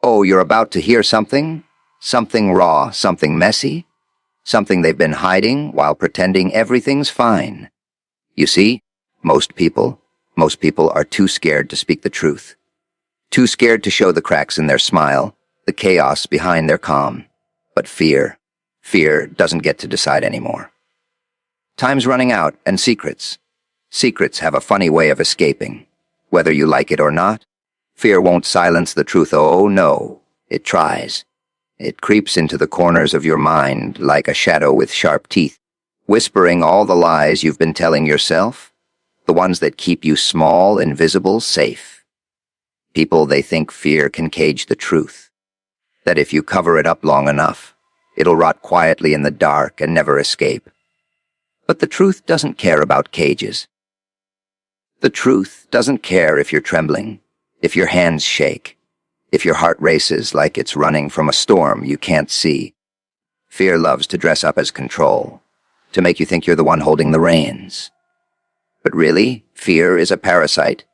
Oh, you're about to hear something? Something raw, something messy? Something they've been hiding while pretending everything's fine. You see, most people are too scared to speak the truth. Too scared to show the cracks in their smile, the chaos behind their calm. But fear doesn't get to decide anymore. Time's running out, and secrets have a funny way of escaping. Whether you like it or not, fear won't silence the truth. Oh no, it tries. It creeps into the corners of your mind like a shadow with sharp teeth, whispering all the lies you've been telling yourself, the ones that keep you small, invisible, safe. People, they think fear can cage the truth, that if you cover it up long enough, it'll rot quietly in the dark and never escape. But the truth doesn't care about cages. The truth doesn't care if you're trembling, if your hands shake, if your heart races like it's running from a storm you can't see. Fear loves to dress up as control, to make you think you're the one holding the reins. But really, fear is a parasite,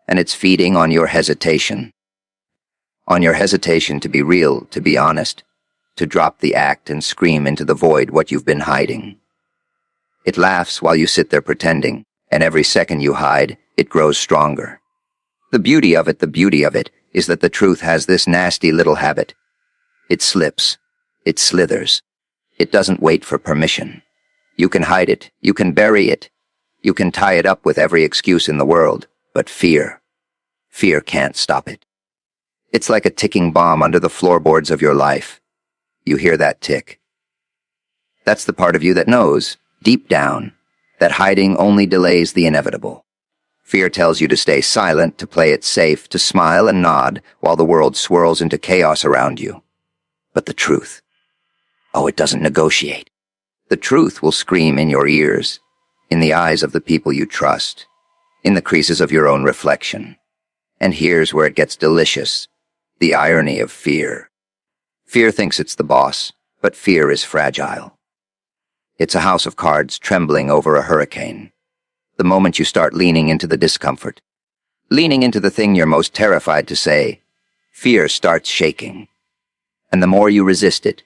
and it's feeding on your hesitation. On your hesitation to be real, to be honest, to drop the act and scream into the void what you've been hiding. It laughs while you sit there pretending, and every second you hide, it grows stronger. The beauty of it is that the truth has this nasty little habit. It slips. It slithers. It doesn't wait for permission. You can hide it. You can bury it. You can tie it up with every excuse in the world. But fear can't stop it. It's like a ticking bomb under the floorboards of your life. You hear that tick. That's the part of you that knows, deep down, that hiding only delays the inevitable. Fear tells you to stay silent, to play it safe, to smile and nod while the world swirls into chaos around you. But the truth, it doesn't negotiate. The truth will scream in your ears, in the eyes of the people you trust, in the creases of your own reflection. And here's where it gets delicious, the irony of fear. Fear thinks it's the boss, but fear is fragile. It's a house of cards trembling over a hurricane. The moment you start leaning into the discomfort, leaning into the thing you're most terrified to say, fear starts shaking. And the more you resist it,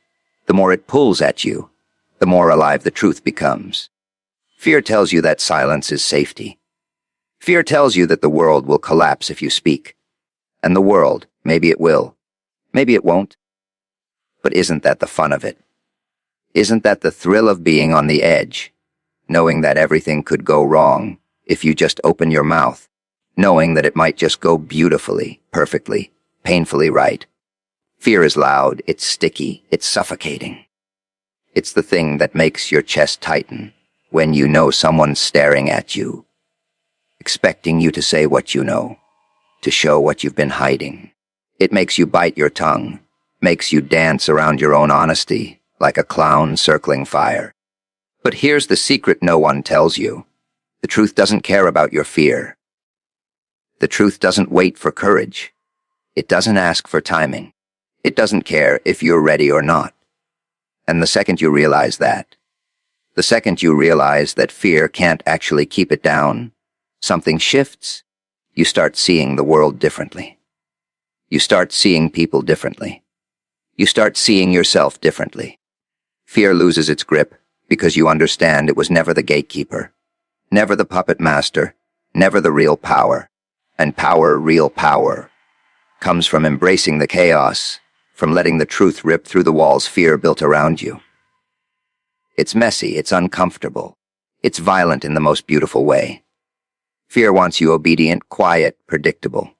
the more it pulls at you, the more alive the truth becomes. Fear tells you that silence is safety. Fear tells you that the world will collapse if you speak. And the world, maybe it will, maybe it won't. But isn't that the fun of it? Isn't that the thrill of being on the edge? Knowing that everything could go wrong if you just open your mouth, knowing that it might just go beautifully, perfectly, painfully right. Fear is loud, it's sticky, it's suffocating. It's the thing that makes your chest tighten when you know someone's staring at you, expecting you to say what you know, to show what you've been hiding. It makes you bite your tongue, makes you dance around your own honesty like a clown circling fire. But here's the secret no one tells you. The truth doesn't care about your fear. The truth doesn't wait for courage. It doesn't ask for timing. It doesn't care if you're ready or not. And the second you realize that, the second you realize that fear can't actually keep it down, something shifts. You start seeing the world differently. You start seeing people differently. You start seeing yourself differently. Fear loses its grip, because you understand it was never the gatekeeper, never the puppet master, never the real power. And power, real power, comes from embracing the chaos, from letting the truth rip through the walls fear built around you. It's messy, it's uncomfortable, it's violent in the most beautiful way. Fear wants you obedient, quiet, predictable.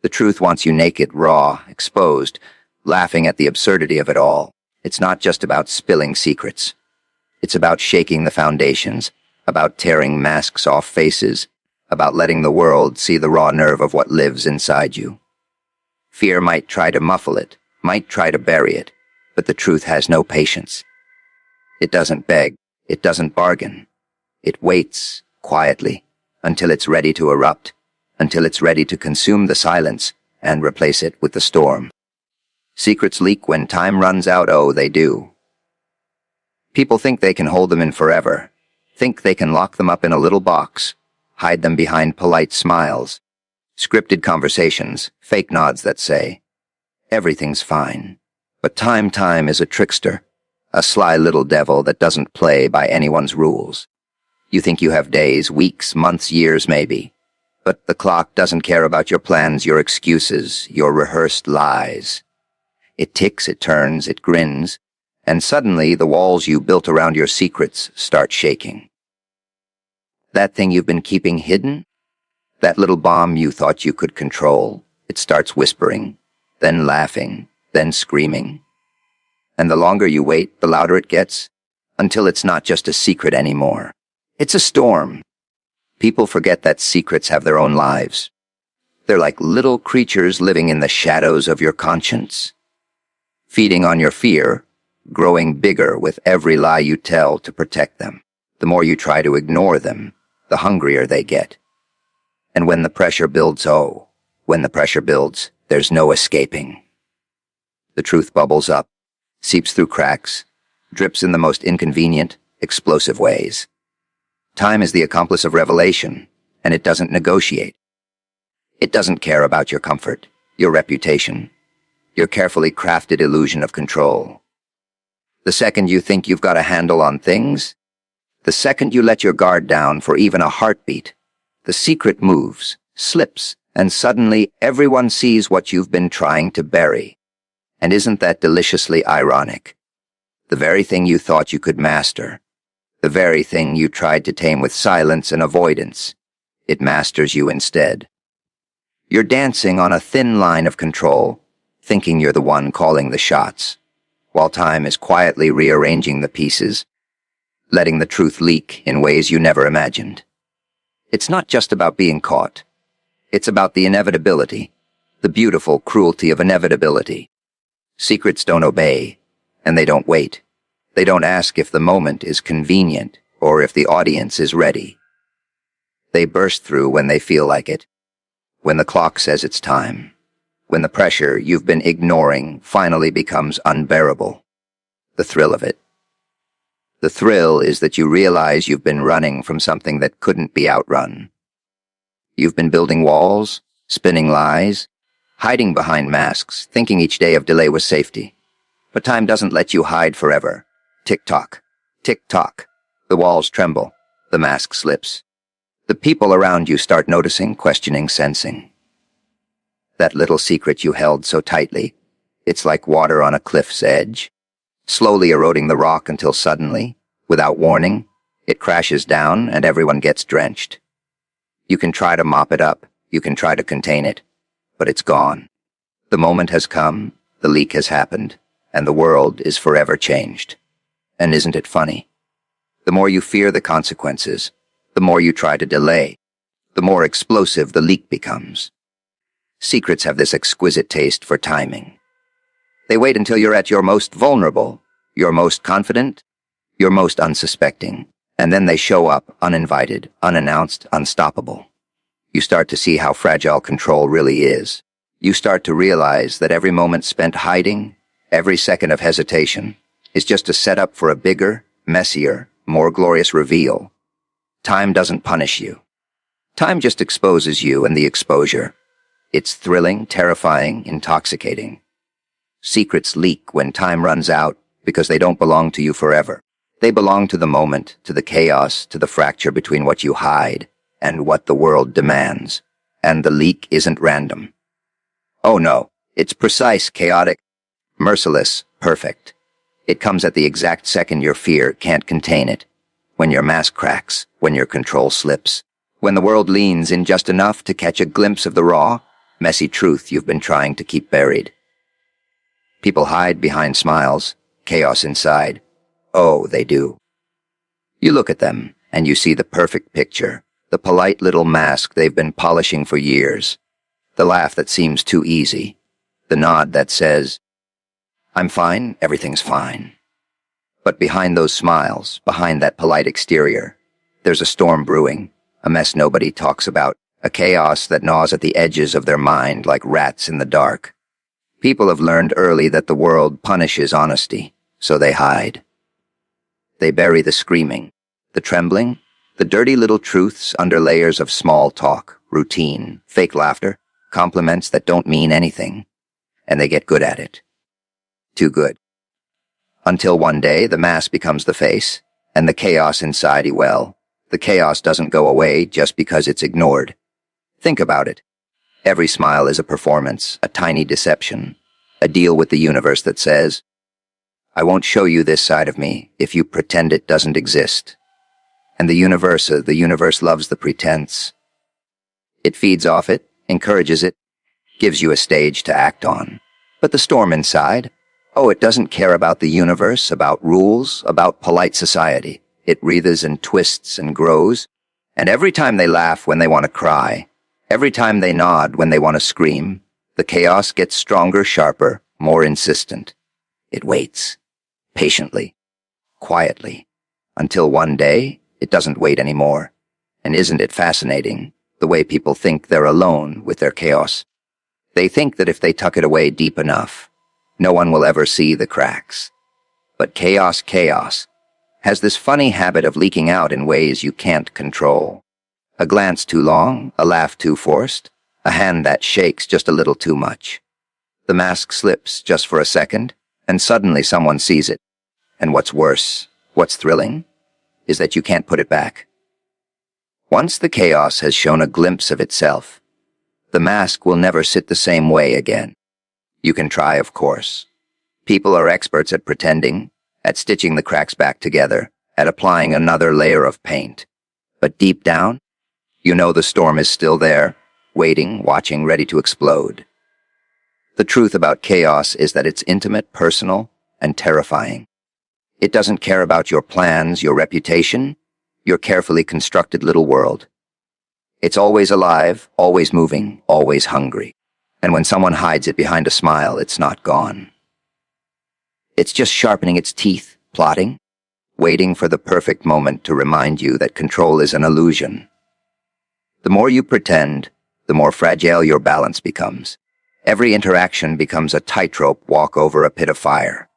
The truth wants you naked, raw, exposed, laughing at the absurdity of it all. It's not just about spilling secrets. It's about shaking the foundations, about tearing masks off faces, about letting the world see the raw nerve of what lives inside you. Fear might try to muffle it, might try to bury it, but the truth has no patience. It doesn't beg, it doesn't bargain. It waits, quietly, until it's ready to erupt, until it's ready to consume the silence and replace it with the storm. Secrets leak when time runs out, oh, they do. People think they can hold them in forever, think they can lock them up in a little box, hide them behind polite smiles, scripted conversations, fake nods that say, Everything's fine. But time is a trickster, a sly little devil that doesn't play by anyone's rules. You think you have days, weeks, months, years maybe. But the clock doesn't care about your plans, your excuses, your rehearsed lies. It ticks, it turns, it grins, and suddenly the walls you built around your secrets start shaking. That thing you've been keeping hidden? That little bomb you thought you could control, it starts whispering, then laughing, then screaming. And the longer you wait, the louder it gets, until it's not just a secret anymore. It's a storm. People forget that secrets have their own lives. They're like little creatures living in the shadows of your conscience, feeding on your fear, growing bigger with every lie you tell to protect them. The more you try to ignore them, the hungrier they get. And when the pressure builds, there's no escaping. The truth bubbles up, seeps through cracks, drips in the most inconvenient, explosive ways. Time is the accomplice of revelation, and it doesn't negotiate. It doesn't care about your comfort, your reputation, your carefully crafted illusion of control. The second you think you've got a handle on things, the second you let your guard down for even a heartbeat, the secret moves, slips, and suddenly everyone sees what you've been trying to bury. And isn't that deliciously ironic? The very thing you thought you could master, the very thing you tried to tame with silence and avoidance, it masters you instead. You're dancing on a thin line of control, thinking you're the one calling the shots, while time is quietly rearranging the pieces, letting the truth leak in ways you never imagined. It's not just about being caught. It's about the inevitability, the beautiful cruelty of inevitability. Secrets don't obey, and they don't wait. They don't ask if the moment is convenient or if the audience is ready. They burst through when they feel like it, when the clock says it's time, when the pressure you've been ignoring finally becomes unbearable. The thrill of it. The thrill is that you realize you've been running from something that couldn't be outrun. You've been building walls, spinning lies, hiding behind masks, thinking each day of delay was safety. But time doesn't let you hide forever. Tick-tock, tick-tock. The walls tremble, the mask slips. The people around you start noticing, questioning, sensing. That little secret you held so tightly, it's like water on a cliff's edge, slowly eroding the rock until suddenly, without warning, it crashes down and everyone gets drenched. You can try to mop it up, you can try to contain it, but it's gone. The moment has come, the leak has happened, and the world is forever changed. And isn't it funny? The more you fear the consequences, the more you try to delay, the more explosive the leak becomes. Secrets have this exquisite taste for timing. They wait until you're at your most vulnerable, your most confident, your most unsuspecting, and then they show up uninvited, unannounced, unstoppable. You start to see how fragile control really is. You start to realize that every moment spent hiding, every second of hesitation, is just a setup for a bigger, messier, more glorious reveal. Time doesn't punish you. Time just exposes you and the exposure. It's thrilling, terrifying, intoxicating. Secrets leak when time runs out because they don't belong to you forever. They belong to the moment, to the chaos, to the fracture between what you hide and what the world demands. And the leak isn't random. Oh no, it's precise, chaotic, merciless, perfect. It comes at the exact second your fear can't contain it, when your mask cracks, when your control slips, when the world leans in just enough to catch a glimpse of the raw, messy truth you've been trying to keep buried. People hide behind smiles, chaos inside. Oh, they do. You look at them, and you see the perfect picture, the polite little mask they've been polishing for years, the laugh that seems too easy, the nod that says, "I'm fine, everything's fine." But behind those smiles, behind that polite exterior, there's a storm brewing, a mess nobody talks about, a chaos that gnaws at the edges of their mind like rats in the dark. People have learned early that the world punishes honesty, so they hide. They bury the screaming, the trembling, the dirty little truths under layers of small talk, routine, fake laughter, compliments that don't mean anything. and they get good at it. Too good. Until one day the mask becomes the face, and the chaos inside, the chaos doesn't go away just because it's ignored. Think about it. Every smile is a performance, a tiny deception, a deal with the universe that says, I won't show you this side of me if you pretend it doesn't exist. And the universe loves the pretense. It feeds off it, encourages it, gives you a stage to act on. But the storm inside, it doesn't care about the universe, about rules, about polite society. It wreathes and twists and grows, and every time they laugh when they want to cry, every time they nod when they want to scream, the chaos gets stronger, sharper, more insistent. It waits, patiently, quietly, until one day it doesn't wait anymore. And isn't it fascinating, the way people think they're alone with their chaos? They think that if they tuck it away deep enough, no one will ever see the cracks. But chaos has this funny habit of leaking out in ways you can't control. A glance too long, a laugh too forced, a hand that shakes just a little too much. The mask slips just for a second, and suddenly someone sees it. And what's worse, what's thrilling, is that you can't put it back. Once the chaos has shown a glimpse of itself, the mask will never sit the same way again. You can try, of course. People are experts at pretending, at stitching the cracks back together, at applying another layer of paint. But deep down, you know the storm is still there, waiting, watching, ready to explode. The truth about chaos is that it's intimate, personal, and terrifying. It doesn't care about your plans, your reputation, your carefully constructed little world. It's always alive, always moving, always hungry. And when someone hides it behind a smile, it's not gone. It's just sharpening its teeth, plotting, waiting for the perfect moment to remind you that control is an illusion. The more you pretend, the more fragile your balance becomes. Every interaction becomes a tightrope walk over a pit of fire.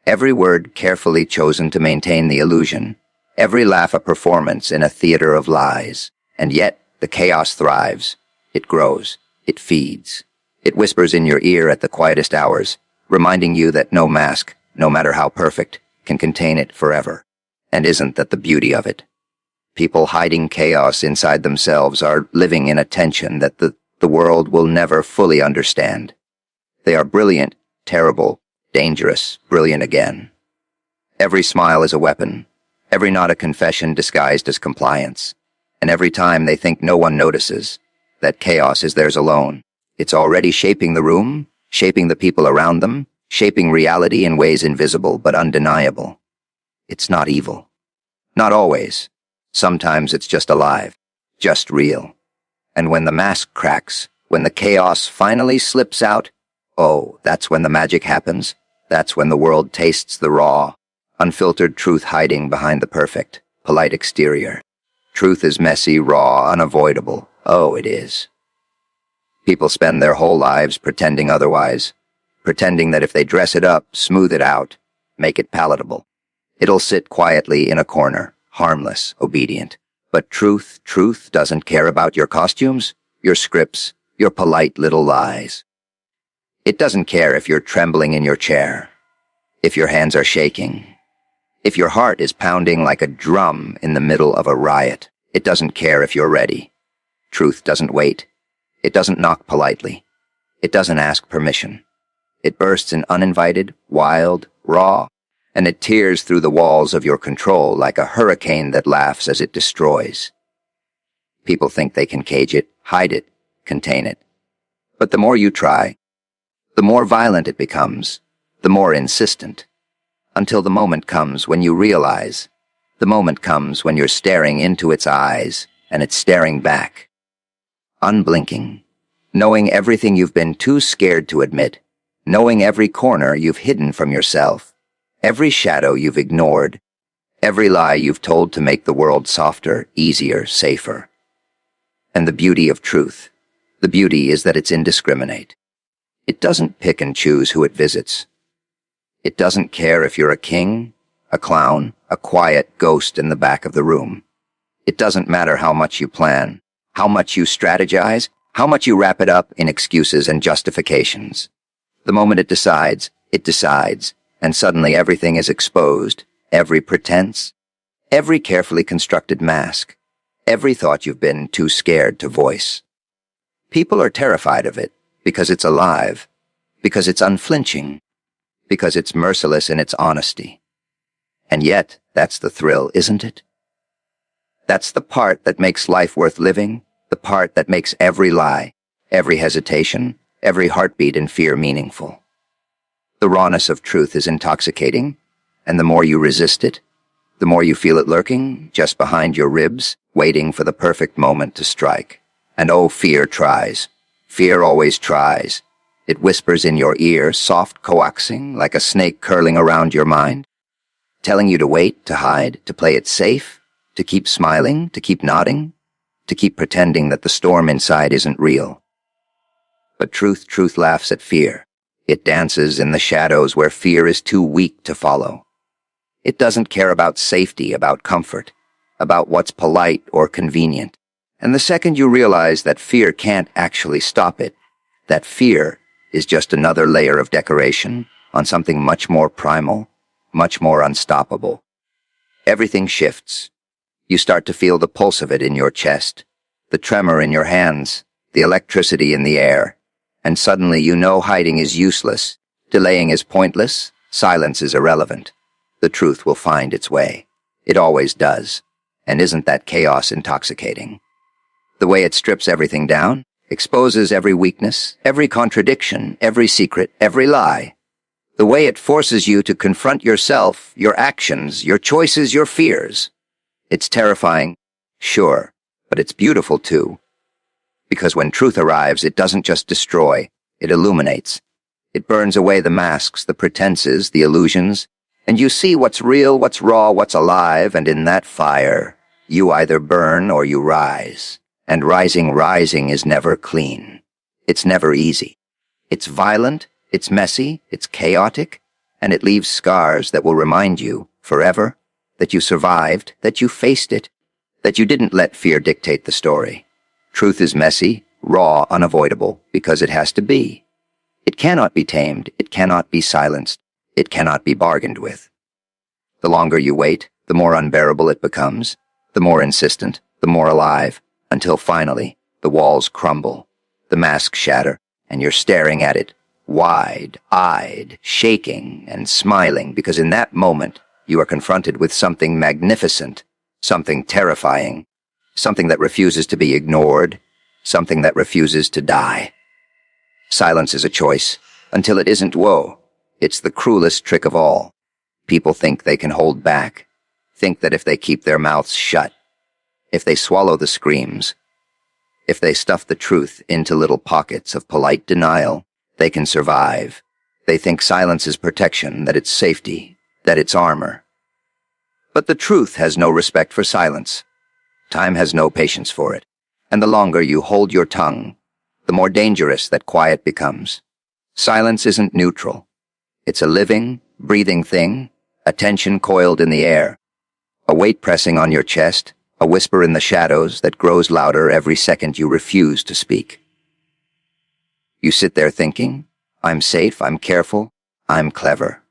Every word carefully chosen to maintain the illusion. Every laugh a performance in a theater of lies. And yet, the chaos thrives. It grows. It feeds. It whispers in your ear at the quietest hours, reminding you that no mask, no matter how perfect, can contain it forever. And isn't that the beauty of it? People hiding chaos inside themselves are living in a tension that the world will never fully understand. They are brilliant, terrible, dangerous, brilliant again. Every smile is a weapon, every nod a confession disguised as compliance, and every time they think no one notices, that chaos is theirs alone. It's already shaping the room, shaping the people around them, shaping reality in ways invisible but undeniable. It's not evil. Not always. Sometimes it's just alive, just real. And when the mask cracks, when the chaos finally slips out, that's when the magic happens. That's when the world tastes the raw, unfiltered truth hiding behind the perfect, polite exterior. Truth is messy, raw, unavoidable. It is. People spend their whole lives pretending otherwise, pretending that if they dress it up, smooth it out, make it palatable, it'll sit quietly in a corner, harmless, obedient. But truth doesn't care about your costumes, your scripts, your polite little lies. It doesn't care if you're trembling in your chair, if your hands are shaking, if your heart is pounding like a drum in the middle of a riot. It doesn't care if you're ready. Truth doesn't wait. It doesn't knock politely. It doesn't ask permission. It bursts in uninvited, wild, raw, and it tears through the walls of your control like a hurricane that laughs as it destroys. People think they can cage it, hide it, contain it. But the more you try, the more violent it becomes, the more insistent, until the moment comes when you realize, the moment comes when you're staring into its eyes and it's staring back, unblinking, knowing everything you've been too scared to admit, knowing every corner you've hidden from yourself, every shadow you've ignored, every lie you've told to make the world softer, easier, safer. And the beauty of truth, the beauty is that it's indiscriminate. It doesn't pick and choose who it visits. It doesn't care if you're a king, a clown, a quiet ghost in the back of the room. It doesn't matter how much you plan, how much you strategize, how much you wrap it up in excuses and justifications. The moment it decides, and suddenly everything is exposed, every pretense, every carefully constructed mask, every thought you've been too scared to voice. People are terrified of it because it's alive, because it's unflinching, because it's merciless in its honesty. And yet, that's the thrill, isn't it? That's the part that makes life worth living, the part that makes every lie, every hesitation, every heartbeat in fear meaningful. The rawness of truth is intoxicating, and the more you resist it, the more you feel it lurking just behind your ribs, waiting for the perfect moment to strike. And oh, fear tries. Fear always tries. It whispers in your ear, soft coaxing, like a snake curling around your mind, telling you to wait, to hide, to play it safe, to keep smiling, to keep nodding, to keep pretending that the storm inside isn't real. But truth laughs at fear. It dances in the shadows where fear is too weak to follow. It doesn't care about safety, about comfort, about what's polite or convenient. And the second you realize that fear can't actually stop it, that fear is just another layer of decoration on something much more primal, much more unstoppable, everything shifts. You start to feel the pulse of it in your chest, the tremor in your hands, the electricity in the air, and suddenly you know hiding is useless, delaying is pointless, silence is irrelevant. The truth will find its way. It always does. And isn't that chaos intoxicating? The way it strips everything down, exposes every weakness, every contradiction, every secret, every lie. The way it forces you to confront yourself, your actions, your choices, your fears. It's terrifying, sure, but it's beautiful too. Because when truth arrives, it doesn't just destroy, it illuminates. It burns away the masks, the pretenses, the illusions, and you see what's real, what's raw, what's alive, and in that fire, you either burn or you rise. And rising is never clean. It's never easy. It's violent, it's messy, it's chaotic, and it leaves scars that will remind you, forever, that you survived, that you faced it, that you didn't let fear dictate the story. Truth is messy, raw, unavoidable, because it has to be. It cannot be tamed, it cannot be silenced, it cannot be bargained with. The longer you wait, the more unbearable it becomes, the more insistent, the more alive, until finally, the walls crumble, the masks shatter, and you're staring at it, wide-eyed, shaking and smiling, because in that moment, you are confronted with something magnificent, something terrifying, something that refuses to be ignored, something that refuses to die. Silence is a choice, until it isn't. Whoa, it's the cruelest trick of all. People think they can hold back, think that if they keep their mouths shut, if they swallow the screams, if they stuff the truth into little pockets of polite denial, they can survive. They think silence is protection, that it's safety, that it's armor. But the truth has no respect for silence. Time has no patience for it. And the longer you hold your tongue, the more dangerous that quiet becomes. Silence isn't neutral. It's a living, breathing thing, a tension coiled in the air, a weight pressing on your chest, a whisper in the shadows that grows louder every second you refuse to speak. You sit there thinking, I'm safe, I'm careful, I'm clever.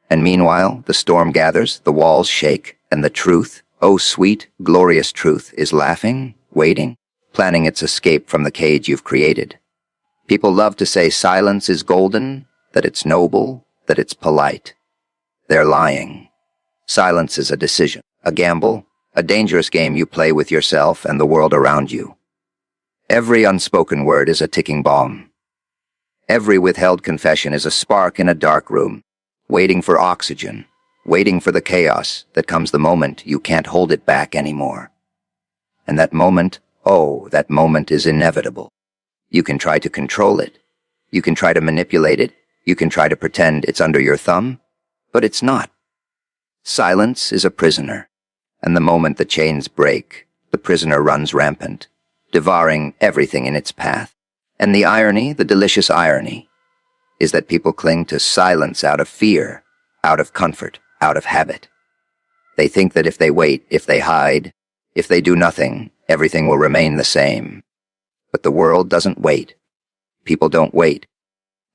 And meanwhile, the storm gathers, the walls shake, and the truth, oh sweet, glorious truth, is laughing, waiting, planning its escape from the cage you've created. People love to say silence is golden, that it's noble, that it's polite. They're lying. Silence is a decision, a gamble, a dangerous game you play with yourself and the world around you. Every unspoken word is a ticking bomb. Every withheld confession is a spark in a dark room, waiting for oxygen, waiting for the chaos that comes the moment you can't hold it back anymore. And that moment, oh, that moment is inevitable. You can try to control it. You can try to manipulate it. You can try to pretend it's under your thumb, but it's not. Silence is a prisoner, and the moment the chains break, the prisoner runs rampant, devouring everything in its path. And the irony, the delicious irony, is that people cling to silence out of fear, out of comfort, out of habit. They think that if they wait, if they hide, if they do nothing, everything will remain the same. But the world doesn't wait. People don't wait.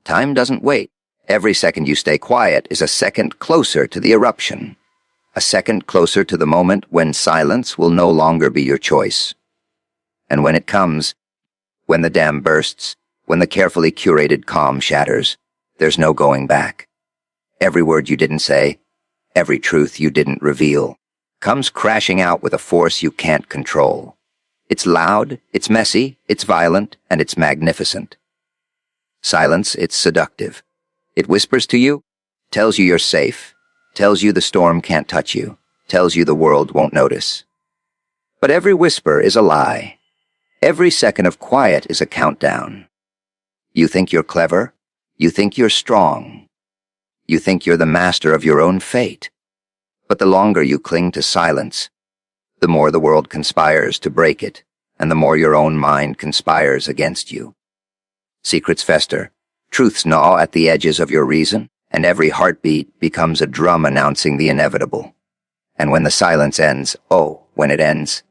Time doesn't wait. Every second you stay quiet is a second closer to the eruption. A second closer to the moment when silence will no longer be your choice. And when it comes, when the dam bursts, when the carefully curated calm shatters, there's no going back. Every word you didn't say, every truth you didn't reveal, comes crashing out with a force you can't control. It's loud, it's messy, it's violent, and it's magnificent. Silence, it's seductive. It whispers to you, tells you you're safe, tells you the storm can't touch you, tells you the world won't notice. But every whisper is a lie. Every second of quiet is a countdown. You think you're clever. You think you're strong. You think you're the master of your own fate. But the longer you cling to silence, the more the world conspires to break it, and the more your own mind conspires against you. Secrets fester, truths gnaw at the edges of your reason, and every heartbeat becomes a drum announcing the inevitable. And when the silence ends, when it ends,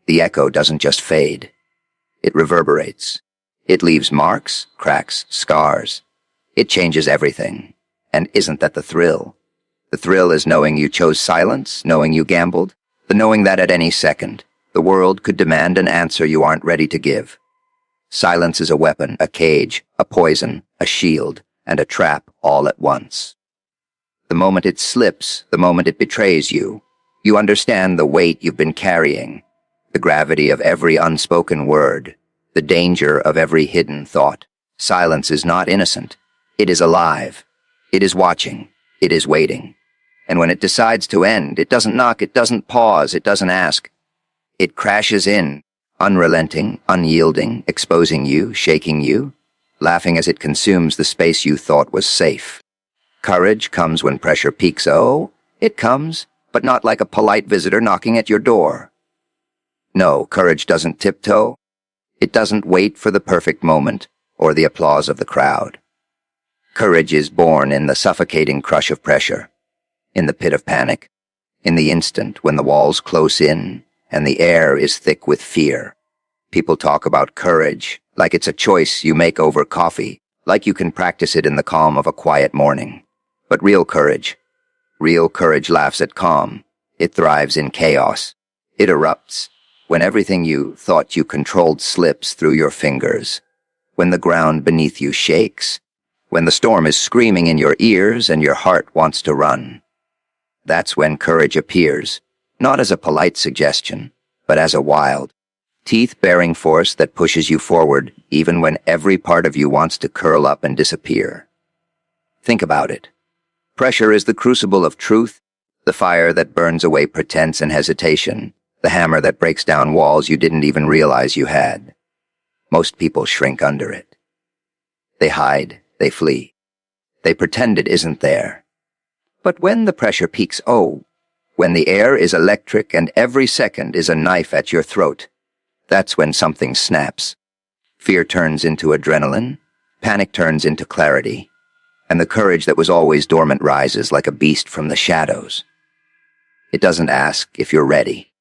the echo doesn't just fade. It reverberates. It leaves marks, cracks, scars. It changes everything. And isn't that the thrill? The thrill is knowing you chose silence, knowing you gambled, the knowing that at any second, the world could demand an answer you aren't ready to give. Silence is a weapon, a cage, a poison, a shield, and a trap all at once. The moment it slips, the moment it betrays you, you understand the weight you've been carrying, the gravity of every unspoken word, the danger of every hidden thought. Silence is not innocent. It is alive. It is watching. It is waiting. And when it decides to end, it doesn't knock, it doesn't pause, it doesn't ask. It crashes in, unrelenting, unyielding, exposing you, shaking you, laughing as it consumes the space you thought was safe. Courage comes when pressure peaks. It comes, but not like a polite visitor knocking at your door. No, courage doesn't tiptoe. It doesn't wait for the perfect moment or the applause of the crowd. Courage is born in the suffocating crush of pressure, in the pit of panic, in the instant when the walls close in and the air is thick with fear. People talk about courage like it's a choice you make over coffee, like you can practice it in the calm of a quiet morning. But real courage laughs at calm. It thrives in chaos. It erupts when everything you thought you controlled slips through your fingers, when the ground beneath you shakes, when the storm is screaming in your ears and your heart wants to run. That's when courage appears, not as a polite suggestion, but as a wild, teeth-baring force that pushes you forward even when every part of you wants to curl up and disappear. Think about it. Pressure is the crucible of truth, the fire that burns away pretense and hesitation, the hammer that breaks down walls you didn't even realize you had. Most people shrink under it. They hide, they flee. They pretend it isn't there. But when the pressure peaks, when the air is electric and every second is a knife at your throat, that's when something snaps. Fear turns into adrenaline, panic turns into clarity, and the courage that was always dormant rises like a beast from the shadows. It doesn't ask if you're ready.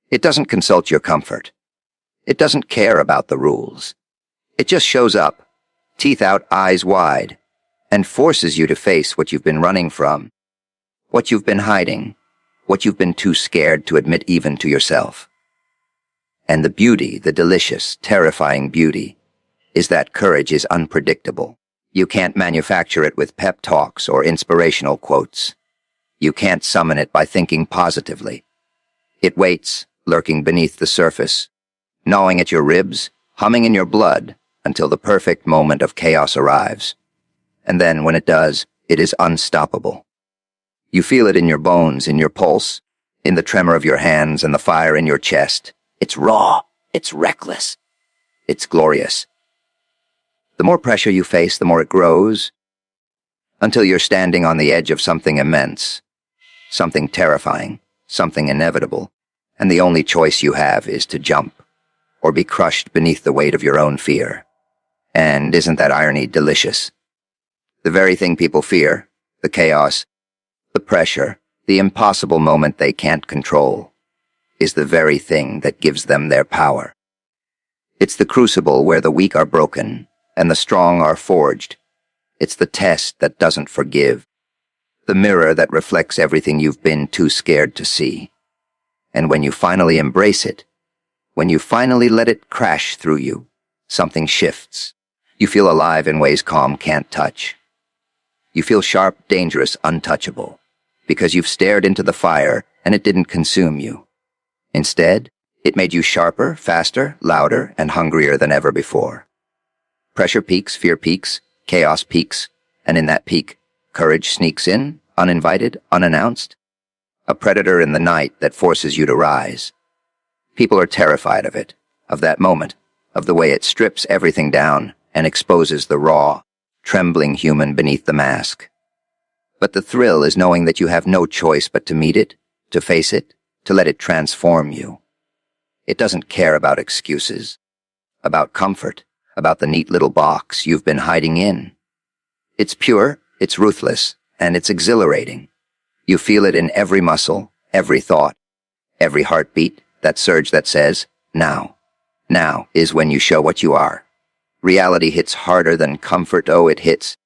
It doesn't consult your comfort. It doesn't care about the rules. It just shows up, teeth out, eyes wide, and forces you to face what you've been running from, what you've been hiding, what you've been too scared to admit even to yourself. And the beauty, the delicious, terrifying beauty, is that courage is unpredictable. You can't manufacture it with pep talks or inspirational quotes. You can't summon it by thinking positively. It waits, lurking beneath the surface, gnawing at your ribs, humming in your blood, until the perfect moment of chaos arrives. And then, when it does, it is unstoppable. You feel it in your bones, in your pulse, in the tremor of your hands and the fire in your chest. It's raw. It's reckless. It's glorious. The more pressure you face, the more it grows, until you're standing on the edge of something immense, something terrifying, something inevitable, and the only choice you have is to jump, or be crushed beneath the weight of your own fear. And isn't that irony delicious? The very thing people fear, the chaos, the pressure, the impossible moment they can't control, is the very thing that gives them their power. It's the crucible where the weak are broken and the strong are forged. It's the test that doesn't forgive, the mirror that reflects everything you've been too scared to see. And when you finally embrace it, when you finally let it crash through you, something shifts. You feel alive in ways calm can't touch. You feel sharp, dangerous, untouchable, because you've stared into the fire and it didn't consume you. Instead, it made you sharper, faster, louder, and hungrier than ever before. Pressure peaks, fear peaks, chaos peaks, and in that peak, courage sneaks in, uninvited, unannounced. A predator in the night that forces you to rise. People are terrified of it, of that moment, of the way it strips everything down and exposes the raw, trembling human beneath the mask. But the thrill is knowing that you have no choice but to meet it, to face it, to let it transform you. It doesn't care about excuses, about comfort, about the neat little box you've been hiding in. It's pure, it's ruthless, and it's exhilarating. You feel it in every muscle, every thought, every heartbeat, that surge that says, now. Now is when you show what you are. Reality hits harder than comfort, it hits.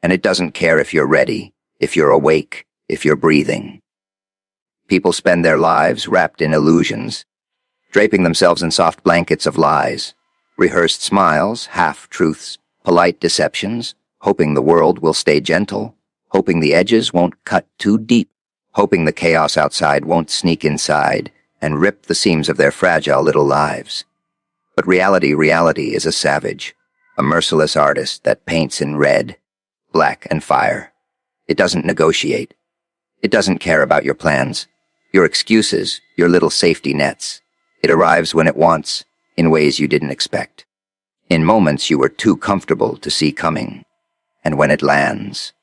And it doesn't care if you're ready, if you're awake, if you're breathing. People spend their lives wrapped in illusions, draping themselves in soft blankets of lies, rehearsed smiles, half-truths, polite deceptions, hoping the world will stay gentle, hoping the edges won't cut too deep, hoping the chaos outside won't sneak inside and rip the seams of their fragile little lives. But reality is a savage, a merciless artist that paints in red, black, and fire. It doesn't negotiate. It doesn't care about your plans, your excuses, your little safety nets. It arrives when it wants, in ways you didn't expect, in moments you were too comfortable to see coming. And when it lands,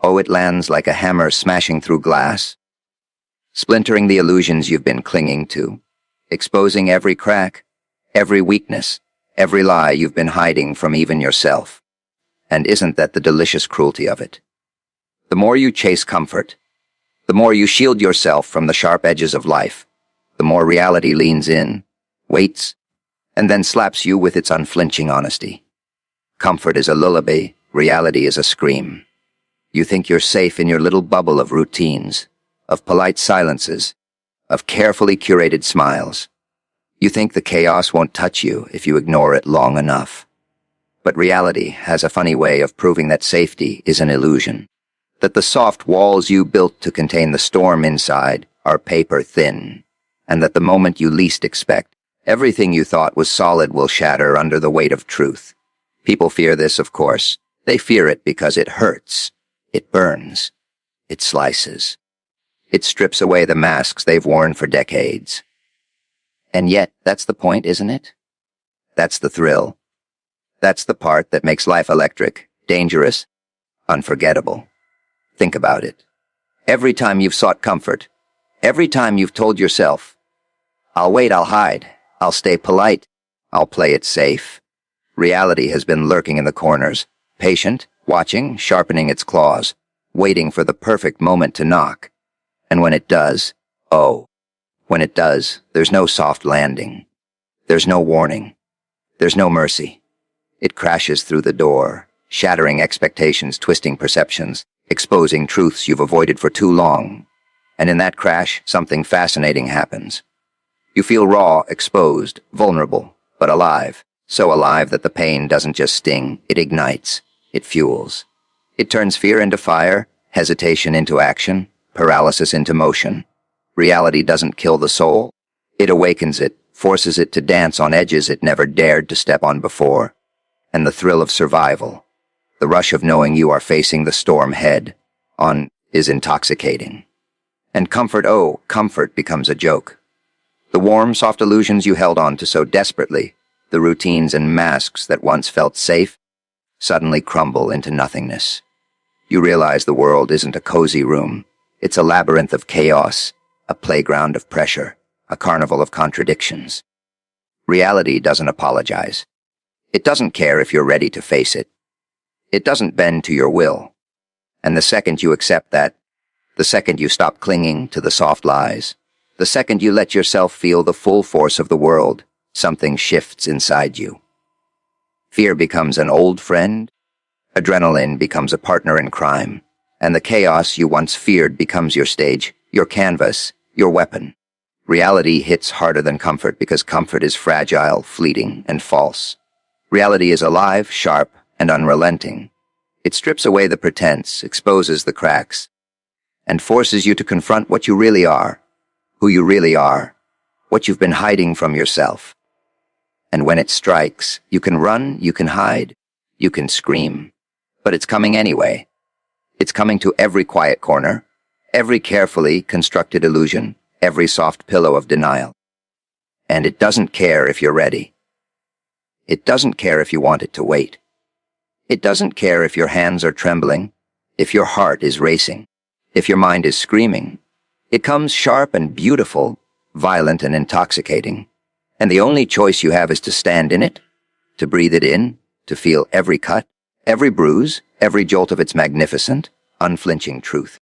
it lands like a hammer smashing through glass, splintering the illusions you've been clinging to, exposing every crack, every weakness, every lie you've been hiding from even yourself. And isn't that the delicious cruelty of it? The more you chase comfort, the more you shield yourself from the sharp edges of life, the more reality leans in, waits, and then slaps you with its unflinching honesty. Comfort is a lullaby, reality is a scream. You think you're safe in your little bubble of routines, of polite silences, of carefully curated smiles. You think the chaos won't touch you if you ignore it long enough. But reality has a funny way of proving that safety is an illusion, that the soft walls you built to contain the storm inside are paper thin, and that the moment you least expect, everything you thought was solid will shatter under the weight of truth. People fear this, of course. They fear it because it hurts. It burns. It slices. It strips away the masks they've worn for decades. And yet, that's the point, isn't it? That's the thrill. That's the part that makes life electric, dangerous, unforgettable. Think about it. Every time you've sought comfort, every time you've told yourself, I'll wait, I'll hide, I'll stay polite, I'll play it safe, reality has been lurking in the corners, patient, watching, sharpening its claws, waiting for the perfect moment to knock. And when it does, when it does, there's no soft landing. There's no warning. There's no mercy. It crashes through the door, shattering expectations, twisting perceptions, exposing truths you've avoided for too long. And in that crash, something fascinating happens. You feel raw, exposed, vulnerable, but alive. So alive that the pain doesn't just sting, it ignites, it fuels. It turns fear into fire, hesitation into action, paralysis into motion. Reality doesn't kill the soul. It awakens it, forces it to dance on edges it never dared to step on before. And the thrill of survival, the rush of knowing you are facing the storm head on, is intoxicating. And comfort becomes a joke. The warm, soft illusions you held on to so desperately, the routines and masks that once felt safe, suddenly crumble into nothingness. You realize the world isn't a cozy room. It's a labyrinth of chaos, a playground of pressure, a carnival of contradictions. Reality doesn't apologize. It doesn't care if you're ready to face it. It doesn't bend to your will. And the second you accept that, the second you stop clinging to the soft lies, the second you let yourself feel the full force of the world, something shifts inside you. Fear becomes an old friend, Adrenaline becomes a partner in crime, and the chaos you once feared becomes your stage, your canvas, your weapon. Reality hits harder than comfort because comfort is fragile, fleeting, and false. Reality is alive, sharp, and unrelenting. It strips away the pretense, exposes the cracks, and forces you to confront what you really are, who you really are, what you've been hiding from yourself. And when it strikes, you can run, you can hide, you can scream. But it's coming anyway. It's coming to every quiet corner, every carefully constructed illusion, every soft pillow of denial. And it doesn't care if you're ready. It doesn't care if you want it to wait. It doesn't care if your hands are trembling, if your heart is racing, if your mind is screaming. It comes sharp and beautiful, violent and intoxicating. And the only choice you have is to stand in it, to breathe it in, to feel every cut, every bruise, every jolt of its magnificent, unflinching truth.